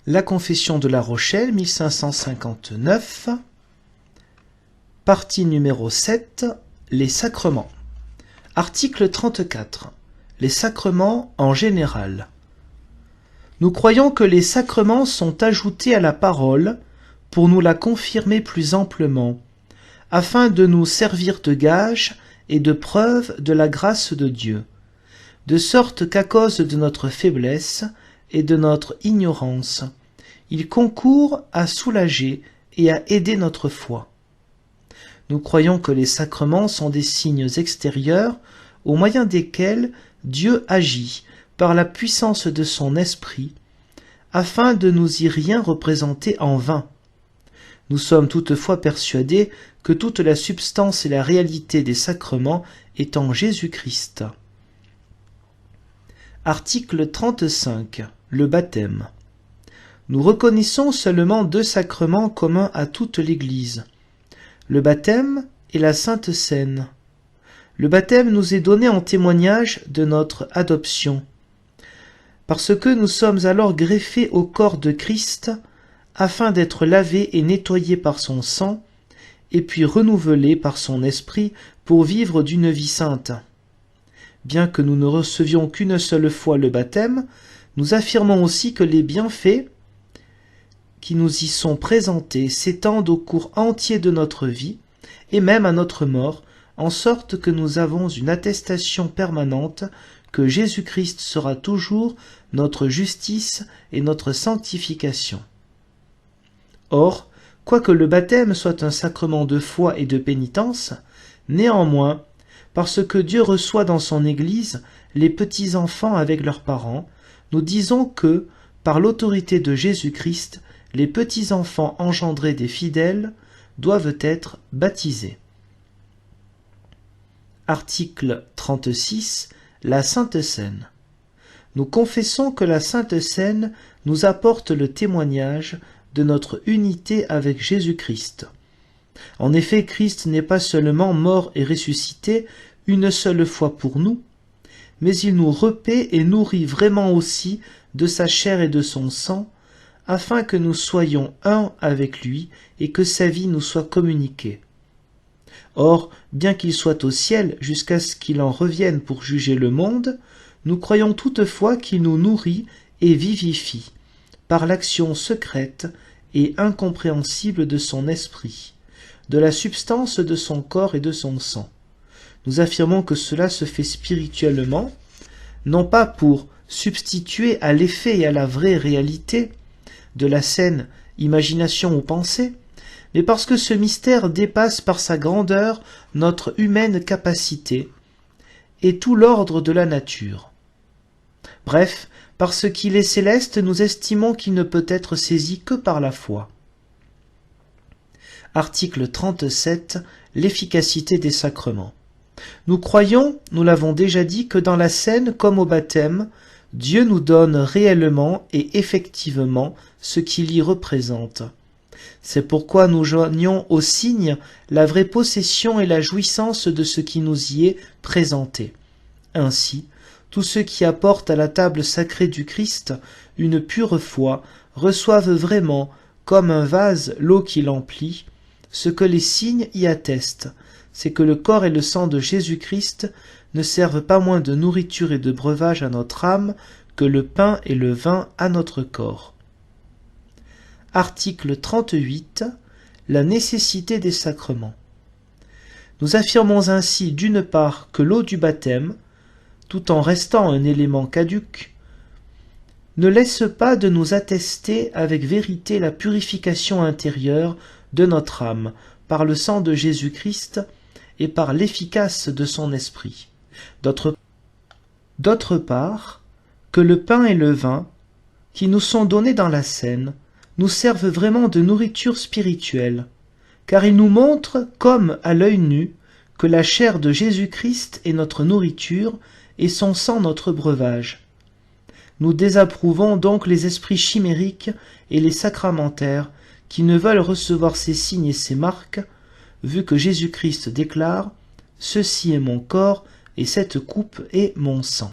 La Confession de La Rochelle, 1559, partie numéro 7, les sacrements. Article 34. Les sacrements en général. Nous croyons que les sacrements sont ajoutés à la parole pour nous la confirmer plus amplement, afin de nous servir de gage et de preuve de la grâce de Dieu, de sorte qu'à cause de notre faiblesse et de notre ignorance, ils concourent à soulager et à aider notre foi. Nous croyons que les sacrements sont des signes extérieurs au moyen desquels Dieu agit par la puissance de son esprit, afin de nous y rien représenter en vain. Nous sommes toutefois persuadés que toute la substance et la réalité des sacrements est en Jésus-Christ. Article 35. Le baptême. Nous reconnaissons seulement deux sacrements communs à toute l'Église, le baptême et la Sainte Seine. Le baptême nous est donné en témoignage de notre adoption, parce que nous sommes alors greffés au corps de Christ, afin d'être lavés et nettoyés par son sang, et puis renouvelés par son esprit pour vivre d'une vie sainte. Bien que nous ne recevions qu'une seule fois le baptême, nous affirmons aussi que les bienfaits qui nous y sont présentés s'étendent au cours entier de notre vie, et même à notre mort, en sorte que nous avons une attestation permanente que Jésus-Christ sera toujours notre justice et notre sanctification. Or, quoique le baptême soit un sacrement de foi et de pénitence, néanmoins, parce que Dieu reçoit dans son Église les petits-enfants avec leurs parents, nous disons que, par l'autorité de Jésus-Christ, les petits-enfants engendrés des fidèles doivent être baptisés. Article 36. La Sainte Seine. Nous confessons que la Sainte Seine nous apporte le témoignage de notre unité avec Jésus-Christ. En effet, Christ n'est pas seulement mort et ressuscité une seule fois pour nous, mais il nous repaît et nourrit vraiment aussi de sa chair et de son sang, afin que nous soyons un avec lui et que sa vie nous soit communiquée. Or, bien qu'il soit au ciel jusqu'à ce qu'il en revienne pour juger le monde, nous croyons toutefois qu'il nous nourrit et vivifie, par l'action secrète et incompréhensible de son esprit, de la substance de son corps et de son sang. Nous affirmons que cela se fait spirituellement, non pas pour substituer à l'effet et à la vraie réalité de la saine imagination ou pensée, mais parce que ce mystère dépasse par sa grandeur notre humaine capacité et tout l'ordre de la nature. Bref, parce qu'il est céleste, nous estimons qu'il ne peut être saisi que par la foi. Article 37. L'efficacité des sacrements. Nous croyons, nous l'avons déjà dit, que dans la Seine comme au baptême, Dieu nous donne réellement et effectivement ce qu'il y représente. C'est pourquoi nous joignons au signe la vraie possession et la jouissance de ce qui nous y est présenté. Ainsi, tous ceux qui apportent à la table sacrée du Christ une pure foi reçoivent vraiment, comme un vase l'eau qui l'emplit. Ce que les signes y attestent, c'est que le corps et le sang de Jésus-Christ ne servent pas moins de nourriture et de breuvage à notre âme que le pain et le vin à notre corps. Article 38. La nécessité des sacrements. Nous affirmons ainsi d'une part que l'eau du baptême, tout en restant un élément caduc, ne laisse pas de nous attester avec vérité la purification intérieure de notre âme par le sang de Jésus-Christ et par l'efficace de son esprit. D'autre part, que le pain et le vin, qui nous sont donnés dans la Seine, nous servent vraiment de nourriture spirituelle, car ils nous montrent, comme à l'œil nu, que la chair de Jésus-Christ est notre nourriture et son sang notre breuvage. Nous désapprouvons donc les esprits chimériques et les sacramentaires qui ne veulent recevoir ces signes et ces marques, vu que Jésus-Christ déclare « Ceci est mon corps et cette coupe est mon sang ».